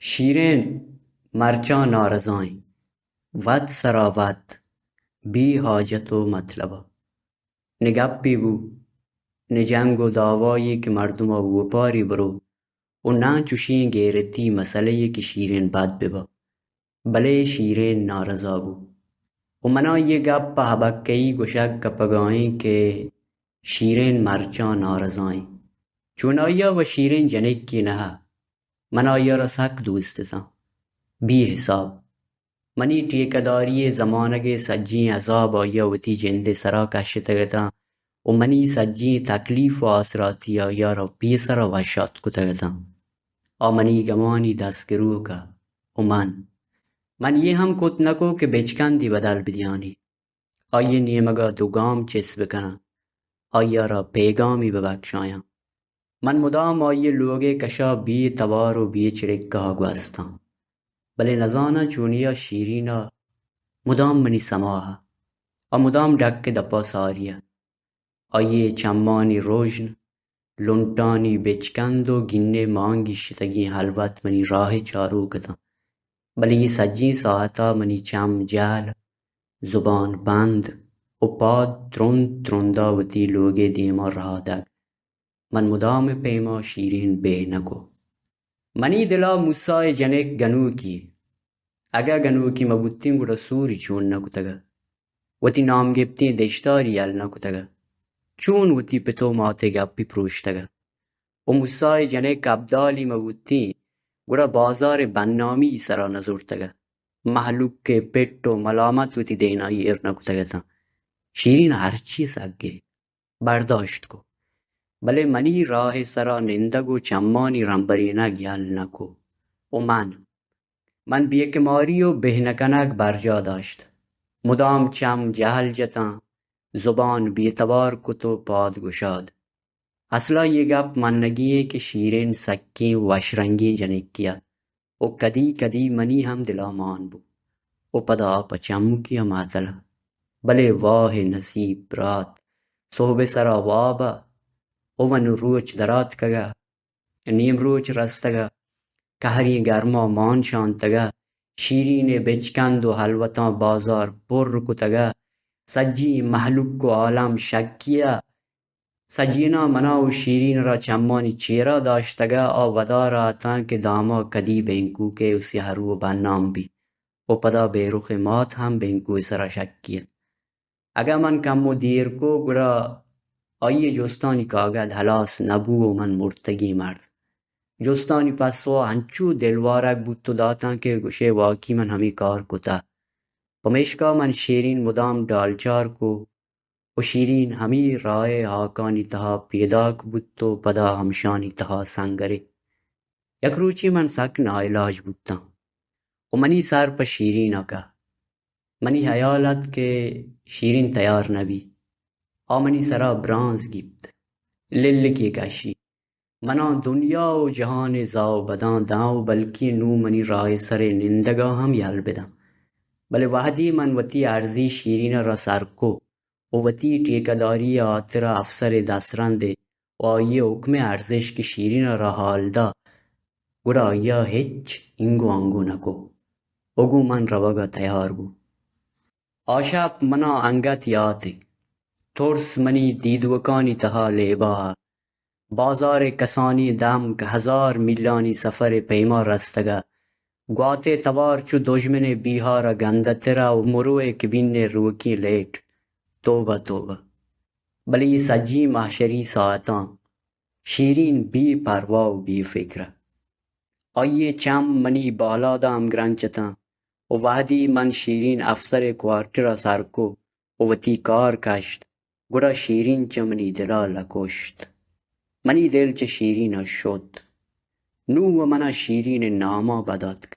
شیرین مرچا نارضاییں ود سرا ود بی حاجت و مطلبا. نه گپی بو نه جنگ و داوایی که مردما وپاری برو و نه چوشیں گیرتی مسئله‌ای که شیرین بد ببا. بلے شیرین نارضا بو و منا یہ گپ حبکئی گشک گپگائیں کہ شیرین مرچا نارضاییں. چون آیا و شیرین جنکی نها من آیا را سک دوستتاں بی حساب. منی ٹیکداری زمانگ سجیں عذاب آیا وتی جند سرا کشتگتا و منی سجیں تکلیف و آسراتی آیا را بی سرا وشات کتگتا. منی گمانی دستگرو کا و من یہ ہم کت نکو کہ بچکندی بدل بدیانی. آیه نیمگا دوگام چس بکنا آیا را پیغامی ببخشایا. من مدام آیه لوگے کشا بی توار و بی چرکا گوستا. بلے نزانا چونیا شیرینا مدام منی سماها مدام ڈک دپا ساریا. آیه چمانی روژن لنٹانی بچکند و گنے مانگی شتگی حلوت منی راہ چارو کتا. بلے یہ سجیں ساعتا منی چم جال زبان بند و پاد ترندا وتی لوگے دیما رہا دگ. من مدام پیما شیرین بے نکو. منی دلا موسای جنک گنو کی اگا گنو کی مبوتین گوڑا سوری چون نکتگا وتی نام گپتی دشتاری یل نکتگا چون وتی پتو ماتے گپی پروشتگا. و موسای جنک عبدالی مبوتی گوڑا بازار بنامی سرا نزورتگا محلوک کے پٹ و ملامت وتی دینائی ارنکتگا تا. شیرین ہرچی سگے برداشت کو بلے منی راہ سرا نندگو چمانی رمبرینا گیال نکو. و من بیکماری و بہنکنک برجا داشت. مدام چم جہل جتاں زبان بیتوار کتو پاد گشاد. اصلا یہ گپ منگیے کہ شیرین سکیں وشرنگی جنک کیا و کدی کدی منی ہم دلا مان بو و پدا پچم کیا ماتلا. بلے واہ نصیب رات صحب سرا وابا و ون روچ درات کگا نیم روچ رستگا کہری گرما مان شانتگا. شیرین بچکند و حلوتاں بازار پر کتگا سجی محلوک کو عالم شکیا. سجینا منا و شیرین را چمانی چیرا داشتگا ودار آتاں کہ داما کدی بینکو کے اسی ہرو بنام بھی و پدا بے رخ مات ہم بینکو سرا شکیا. اگا من کم و دیر کو گڑا آئیے جوستانی کاغد حلاس نبو و من مرتگی مرد. جوستانی پسوا ہنچو دلوارک بوتو داتاں کہ گوشے واقعی من ہمی کار کتا. پمیشکا من شیرین مدام ڈالچار کو و شیرین ہمی رائے آکانی تہا پیداک بوتو پدا ہمشانی تہا سنگرے. یک روچی من سک ناعلاج بوتا و منی سر پا شیرین اکا. منی حیالت کہ شیرین تیار نبی منی سرا برانز گیبت للکی کشی. منا دنیا و جہان زاو بداں داں بلکی نو منی رائے سر نندگا ہم یل بداں. بلے وحدی من وتی عرضی شیرین را سرکو و وتی ٹیکداری آترا افسر دسرندے و آئیے حکم ارزش کی شیرین را حال دا گڑا آئیا ہچ انگو انگو نکو. اگو من روگا تیار بو. آشاپ منا انگت یاتے ترس منی دیدوکانی تہا لیبا بازار کسانی دم که 1000 میلانی سفر پیما رستگا. گواتے توار چو دشمن بیہارا گندترا و مروے کبین روکی لیٹ توبہ توبہ. بلی یہ سجی محشری ساعتاں شیرین بی پروا و بی فکرہ. آئیے چم منی بالا دام گرنچتاں و وحدی من شیرین افسر کوارٹرا سرکو و وتی کار کشت گڑا شیرین چمنی دلا لکشت. منی دل چه شیرین شد نو و منا شیرین ناما بداد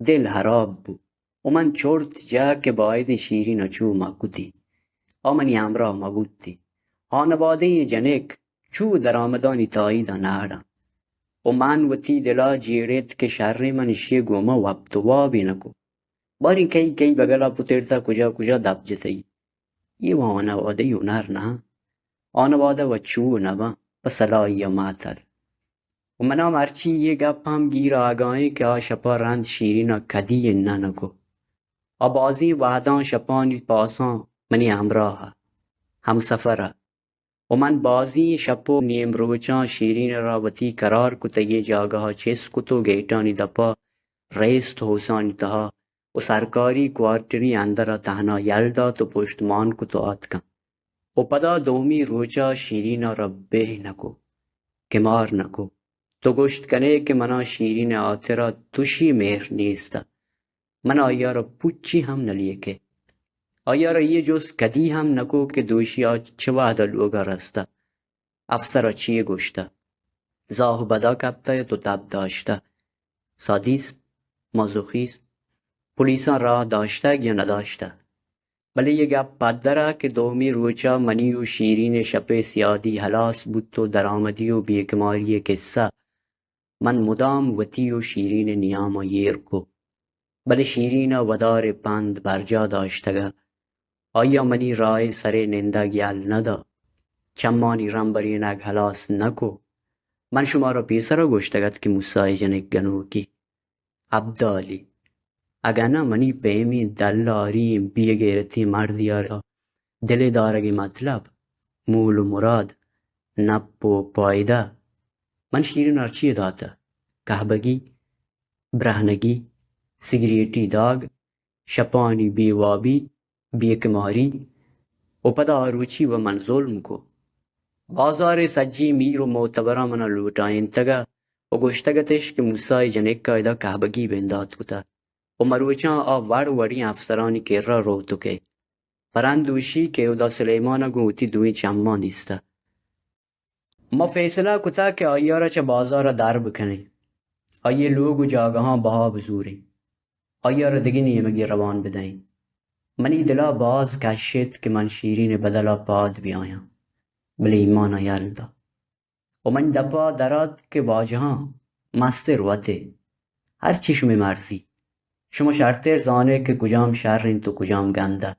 دل حراب بو و من چرت جا که باید شیرین چو مکتی منی امرا مبودتی. خانواده جنک چو در آمدانی تاییدا نهرم و من وتی دلا جیرت که شر من شی گوما وقت وابی نکو. باری کی بگلا پترتا کجا کجا دب جتی. یہ خانواده یونر نه خانواده و چو نبا پسلائی ماتر. و منا مرچی یه گپ هم گیر آگاهی که شپا رند شیرین کدی ننگو. بازی وحدان شپانی پاسان منی همراه هم سفره و من بازی شپو نیم روچان شیرین را وتی قرار کتا یه جاگه چیز کتو گیٹانی دپا رئیس حسانی تها و سرکاری کوارٹری اندر تهنا یلدا تو پشتمان کتو آتکن و پدا دومی روچا شیرین را به نکو کمار نکو تو گشت کنه که منا شیرین آترا توشی مهر نیستا من آیا را پوچی هم نلیه که آیا را یه جز کدی هم نکو که دوشی چه وعده لوگا رسته افسر چیه گشته زاهو بدا کبته تو تب داشته سادیسم مازوخیسم پولیسان راه داشته یا نداشته ولی یه گپ پدره که دومی روچا منی و شیرین شپ سیادی حلاس بود تو درآمدی و بیکماری قصه من مدام وتی و شیرین نیام یر کو ولی شیرین ودار پند برجا داشتگه آیا منی رای سر ننده گیل ندا چمانی رنبرینک حلاس نکو من شما را پیسر گشتگد که موسای جنک گنو کی عبدالی اگر نه منی پیمی دلاری بیگیرتی مردیارا دل دارگی مطلب مول و مراد نپ و پایده من شیرین ارچی داتا کهبگی برهنگی سیگریٹی داگ شپانی بی وابی بیکماری و پدا روچی و من ظلم کو بازار سجی میر و معتبرا منا لوٹائن تگا و گشتگتش که موسای جنک کایدا کهبگی بنداد کتا و مروچان وڑ وڑی افسرانی که را رو توکه پرندوشی که او دا سلیمان گوتی دوی چمان دیسته ما فیصله کتا که آیا را چه بازار در بکنه آیا لوگ و جاگه ها بها بزوری آیا را دیگه نیمگی روان بدهیم منی دلا باز کشید که من شیرین بدلا پاد بیایم بلی ایمان یلدا و من دپا دراد که واجه ها مست روته هر چیشو مرزی شما شرطر زانه که کجام شرین تو کجام گنده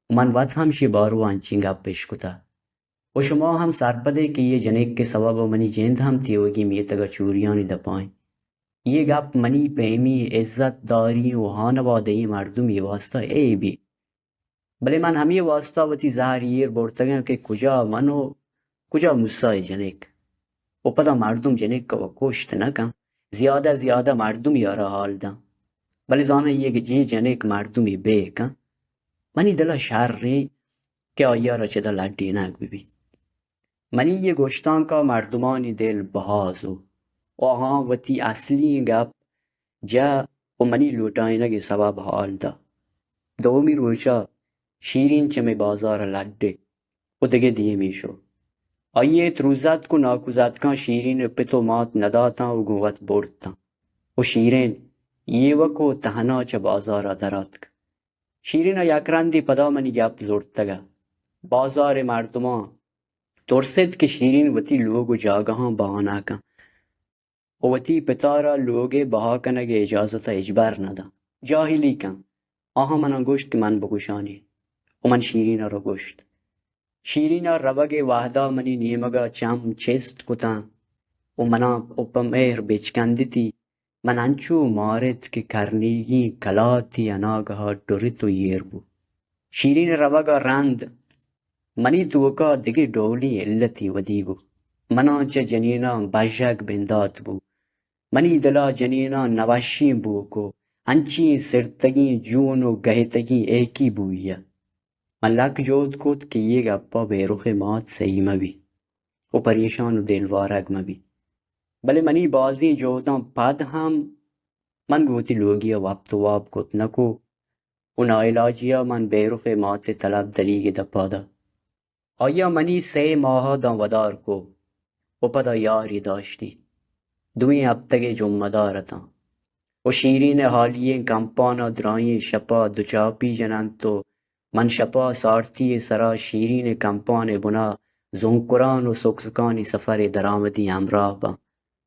و من ود همشی بارو انچین گپ پیش کتا و شما هم سرپده که یه جنک که سبب منی جند هم تیوگی میتگا چوریانی دپاین یہ گپ منی پیمی عزت داری و خانوادگی مردمی واسطه ای بی بله من همی واسطه وتی زهریر برتگم که کجا منو کجا موسای جنک و پدا مردم جنک و کشت نکم زیاده مردم یارا حال دم بله زانه یک جنک مردمی بیکم منی دل شر که آیا را چه دل اڈی نک ببی منی یه گشتان کا مردمانی دل بهازو و آها وتی اصلی گپ جا و منی لوٹائنگ سبب حال دا دومی روچا شیرین چمی بازار لڈه و دیگه دیه میشو آیه تروزت کو ناکوزت کان شیرین پتو مات نداتا و گوت بردتا و شیرین یه وکو تهنا چه بازار درات که شیرین یک رندی پدا منی گپ زورتگه بازار مردمان ترسد که شیرین وتی لوگ و جاگه ها بهانه کن و وتی پتارا لوگ بها کنگ اجازت اجبر ندا جاهلی کن آها من گوشت که من بگوشانی و من شیرین را گوشت شیرین روگ وحدا منی نیمگا چم چست کتا و منا اپا مهر بچکندتی من انچو مارد که کرنیگی کلاتی اناگها دوریتو یر بو شیرین روگا رند منی توکا دیگه دولی علتی ودی بو منا چه جنینا بجگ بندات بو منی دلا جنینا نوشی بو کو انچی سرتگی جون و گہتگی ایکی بویا من لک جود کود که یہ گپا بیروخ مات سیمه بی و پریشان و دلوارگ مبی بله منی بازی جودان پد هم من گوتی لوگیا وقت واب کت نکو و نایلاجیا من بیروخ مات طلب دلیگ دپادا آیا منی 3 ماه دان ودار کو و پدا یاری داشتی دوی هفتگ جمعه دارتا و شیرین حالی کمپانا درائیں شپا دوچاپی جنن تو من شپا سارتی سرا شیرین کمپان بنا زنکران و سکسکانی سفر درآمدی همراه با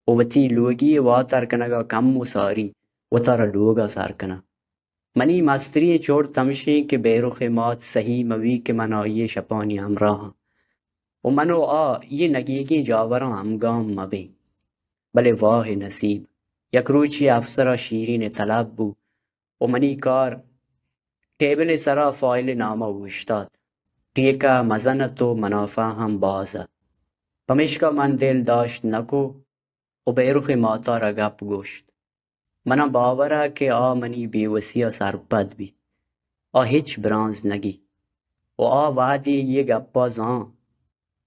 و وتی لوگی واتر کنگا کم و ساری و تارا لوگا سار کنا منی مستری چور تمشی که بیروخ مات صحیح موی که من آئیے شپانی همراه و منو یہ نگیگی جاوران همگام مبی بله واه نصیب. یک روچی افسر شیرین طلب بو و منی کار ٹیبل سرا فایل نامه اوشتاد. ٹیکا مزنت و منافع هم بازه. پمشکا من دل داشت نکو و بیرخ ماتا را گپ گوشت. منا باوره که منی بیوسیا سرپد بی. هیچ برانز نگی. و وعدی یه گپا زان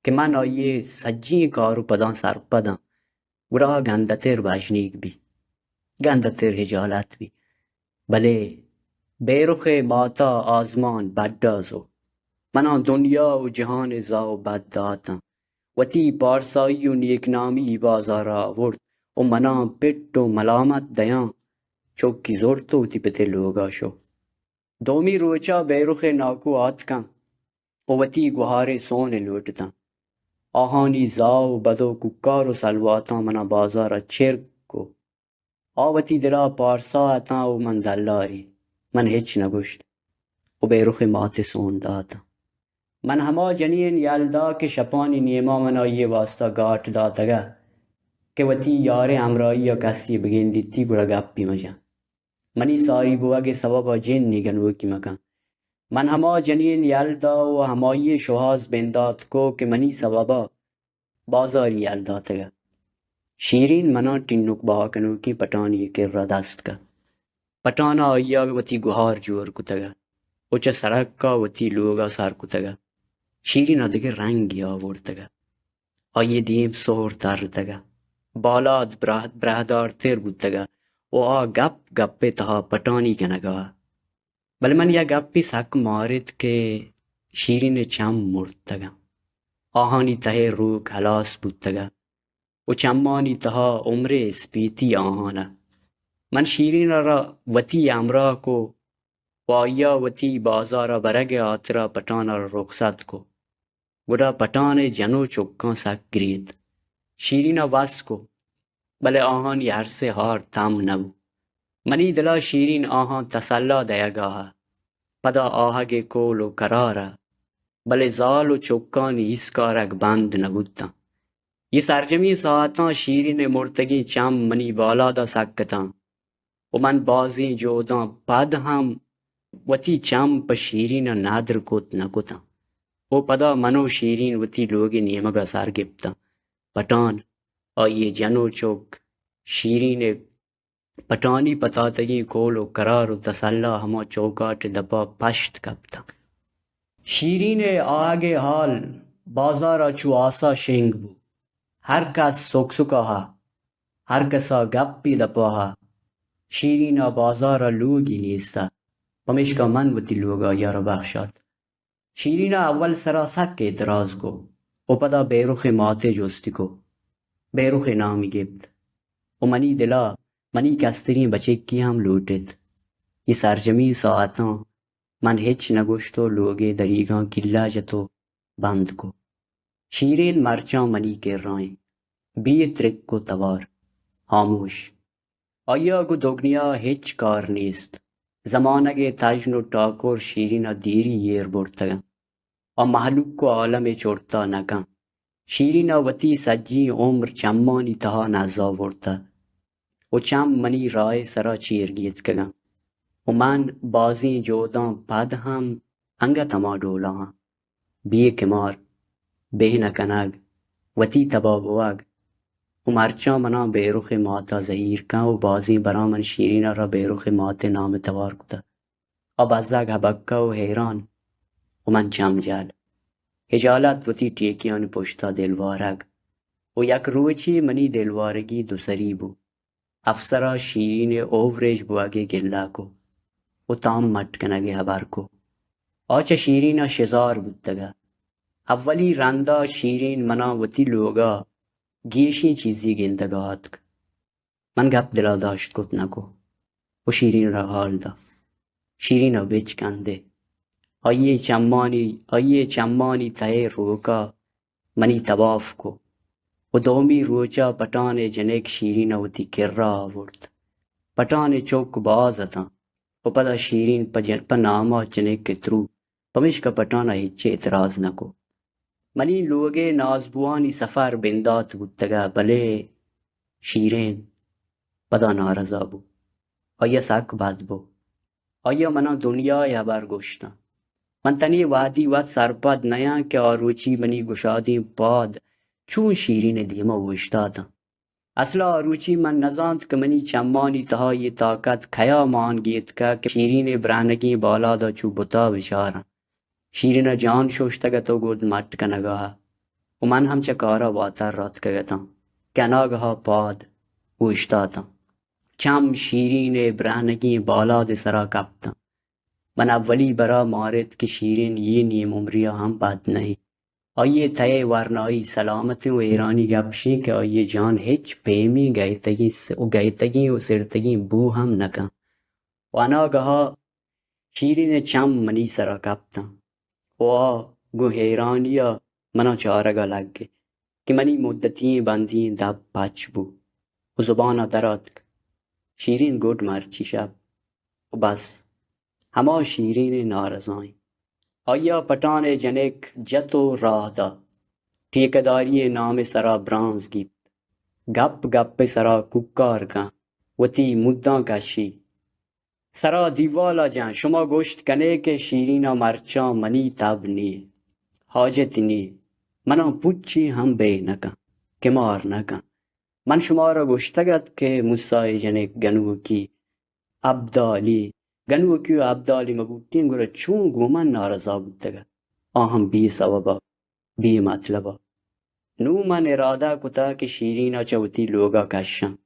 که من آیه سجی کارو پدان سرپدم. گرا گندتر بجنیگ بی. گندتر هجالت بی. بله بیرخ ماتا آزمان بددازو. منا دنیا و جهان زا و بد داتم. وتی پارسایی و نیکنامی بازارا آورد و منا پت و ملامت دیان چوکی زورتو تی پتے لوگا شو. دومی روچا بیرخ ناکو آتکن و وتی گوهار سون لوٹتا. آهانی زاو بدو ککار و سلواتا منا بازارا چرک کو. آوتی دلا پارسا اتا و من دلاری. من هیچ نگوشت و بیرخ مات سون داتا. من ہما جنین یلدا که شپانی نیما منا یہ واسطہ گاٹ داتگا کہ وتی یار امرائی یا کسی بگین دیتی گوڑا گپی مجا. منی ساری بوا کے سببا جن نیگنو کی مکان. من ہما جنین یلدا و ہمایی شوهاز بندات کو کہ منی سببا بازاری یلداتگا. شیرین منا ٹنک باکنو کی پٹانی کر را دست کا. پٹانا آیا وتی گوهار جور کتگا. اوچا سرک کا وتی لوگا سار کتگا. شیرین دیگه رنگی آوردگا. آیه دیم سهر دردگا. بالاد برهدار تر بودگا و گپ گپ تها پٹانی کنگا. بل من یا گپی سک مارد که شیرین چم مردگا. آهانی ته روک حلاس بودگا و چمانی تها عمر اسپیتی آهانه. من شیرین را وتی امرا کو و آیا وتی بازارا برگ آترا پٹانا را رخصت کو. گوڑا پٹان جنو چکان سک گرید. شیرین واس کو بله آهان یه عرصه هار تم نبو. منی دلا شیرین آهان تسلا دیگاه. پدا آهگ کول و کراره. بله زال و چکان ایسکارک بند نبودتا. یہ سرجمی ساعتان شیرین مرتگی چم منی بالا دا سکتان. و من بازی جودان پد هم وتی چم پا شیرین نادر کت نکتا. و پدا منو شیرین وتی لوگی نیمگا سر گپتا. پٹان آئیے جنو چوک شیرین پٹانی پتاتگی کول و قرار و تسلا ہما چوکاٹ دپا پشت کپتا. شیرین آگ حال بازارا چو آسا شنگ بو. ہر کس سک سکا ہا. ہر کسا گپی دپا ہا. شیرین بازارا لوگی نیستا. پمشکا من وتی لوگا یارا بخشاد. شیرین اول سرا سک اعتراض کو و پدا بیرخ ماتے جوستی کو. بیرخ نامی گفت و منی دلا منی کسترین بچکی هم لوٹت. یہ سرجمی ساعتاں من ہچ نگوشتو لوگے دریگاں کلا جتو بند کو. شیرین مرچاں منی کر رائیں بی ترک کو توار خاموش. آیا گو دگنیا ہچ کار نیست. زمانگے تجن و ٹاکور شیرین دیری یر بورتگا اور محلوق کو عالم چورتا نکن. شیرین وتی سجی عمر چمانی تہا نازا ورتا و چم منی رائے سرا چیرگیت کگا و من بازی جودان پد ہم انگا تما ڈولا ہاں. بیے کمار بے نکنگ وتی تبابواگ و مرچا منا بیرخ ماتا زہیر کن و بازی برا من شیرین را بیرخ مات نام توار کتا. اب ازاگ حبکا و حیران و من چم جال. اجالت وتی ٹیکیان پشتا دلوارگ و یک روچی منی دلوارگی دوسری بو. افسرا شیرین اووریج بواگے گلا کو و تام مٹ کنگے حبر کو. آچا شیرین شزار بودتگا. اولی رندا شیرین منا وتی لوگا گیشی چیزی گندگات ک. من گپ دلا داشت کت نکو و شیرین را حال دا. شیرین را بچ کنده. آئیے چمانی تے روکا منی تواف کو و دومی روچا پٹان جنک شیرین وتی کر را آورد. پٹان چوک بازتا و پدا شیرین پا ناما جنک ترو پمشکا پٹانا ہچے اعتراض نکو. منی لوگے نازبوانی سفر بندات بودتگا بلے شیرین پدا نارضا بو. آیا سک بد بو. آیا منا دنیای هبر گشتم. من تنی وادی ود سرپد نیا که آروچی منی گشادی باد چون شیرین دیما وشتادم. اصلا آروچی من نزاند که منی چمانی تهای طاقت کیا مانگید که شیرین برانگی بالا دا چو بتا بشارم. شیرین جان شوشتگتو گود مٹ کنگاه و من همچه کارا واتر رات کگتم که ناگها پاد وشتادم. چم شیرین برهنگی بالاد سرا کپتم. من اولی برا مارد که شیرین یہ نیم عمریا هم بد نہیں. آئیے تئے ورنائی سلامت و ایرانی گپشی کہ آئیے جان ہچ پیمی گئیتگی و سرتگی بو ہم نکن. وانا گہا شیرین چم منی سرا کپتم. وا گو حیرانیا منا چارگا لگے کہ منی مدتی بندی دب پچ بو و زبانا درات شیرین گود مرچی شب و بس ہما شیرین نارضائیں. آیا پٹان جنک جتو راه دا ٹھیکداری نام سرا برانز گیت گپ گپ سرا ککار کن وتی مداں کشی سرا دیوالا جان شما گوشت کنے کہ شیرینا مرچاں منی تب نیے حاجت نیے منا پچی ہم بے نکن کہ مار نکن. من شما را گشتگت که موسای جنک گنو کی ابدالی گنو کی ابدالی مبوتین گره چون گومن نارضا بودتگت آهم بی سببا بی مطلبا. نو من اراده کتا که شیرینا چوتی لوگا کشم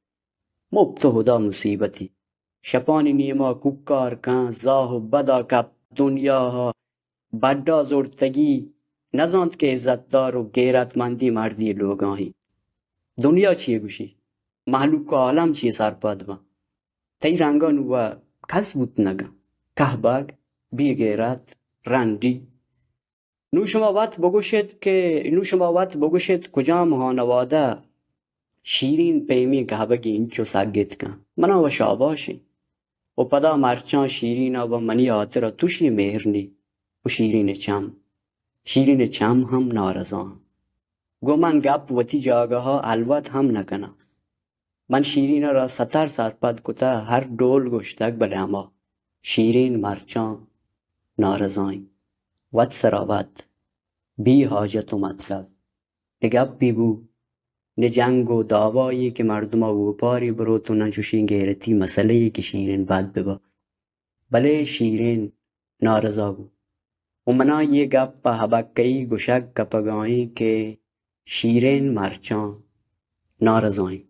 مبت خدا مصیبتی شپانی نیما ککار کن زاه و بدا کپ دنیا ها بڑا زورتگی نزاند که عزتدار و غیرتمندی مردی لوگاهی. دنیا چیه گوشی محلوک عالم چیه سرپاد با تی رنگان و کس بود نگم که باگ بی غیرت رندی. نو شما وقت بگوشید کجا مهانواده شیرین پیمی که بگی اینچو سگت کن منا و شاباشی و پدا مرچان شیرین و منی آترا توشی مهرنی و شیرین چم هم نارضا گو من گپ وتی جاگه ها الوت هم نکنم. من شیرین را ستر سرپد کتا هر دول گشتک بله اما شیرین مرچان نارضاین ود سراوت بی حاجت و مطلب نه گپی بو نه جنگ و دعوایی که مردما و پاری بروت و نه جوشی غیرتی مسئله که شیرین بد ببا بله شیرین نارضا بو و منا یہ گپ حبکی گشک گپگائی که شیرین مرچان نارضاین.